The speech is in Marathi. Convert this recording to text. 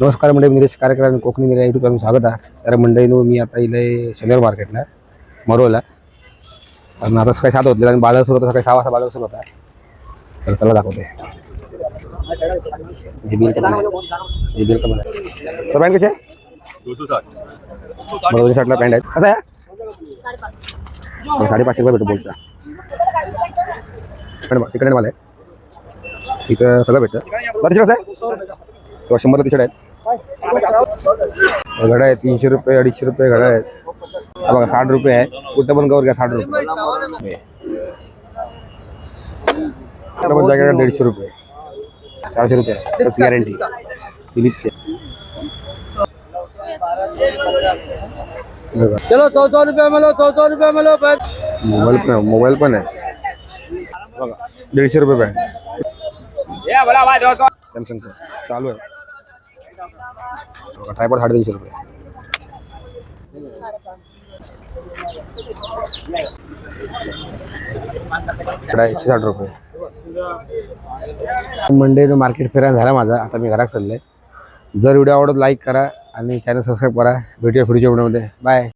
नमस्कार मंडळी, निलेश कार्यक्रम कोकणी निलेश यूट्यूब चॅनल स्वागत आहे. तर मंडळीनो मी आता इले शनिवार मार्केटला मरोला आणि आता सकाळी 7 होते आणि बाजार सुरू होता. सकाळी 6 वाजता बाजार सुरू होता. तर त्याला दाखवते जी बिल तर पॅन्ट कशी आहे 260 260ला पॅन्ट आहे. कसं आहे 550 रुपये भेटतो बोलचा चिकन वाला आहे. इथं सगळं भेटतं. बरं कसं आहे 100 टी शर्ट आहेत. घड्या आहे 300 रुपये 250 रुपये घड्या आहेत. बघा 60 रुपये आहे. कुठं पण कवर घ्या 60 रुपये. जॅकेट 150 रुपये 400 रुपये बस गॅरंटी फिलिप्सचे. चलो 100 रुपये मिलो 100 रुपये मिलो। मोबाईल पण आहे बघा 150 रुपये बॅग सॅमसंगचं चालू आहे. ट्रायपॉड 350 रुपये. कढा 160 रुपये. मंडे मार्केट फिरायला झाला माझा. आता मी घरात चालले. जर व्हिडिओ आवडत लाईक करा आणि चॅनल सबस्क्राईब करा. भेटूया पुढच्या व्हिडिओमध्ये. बाय.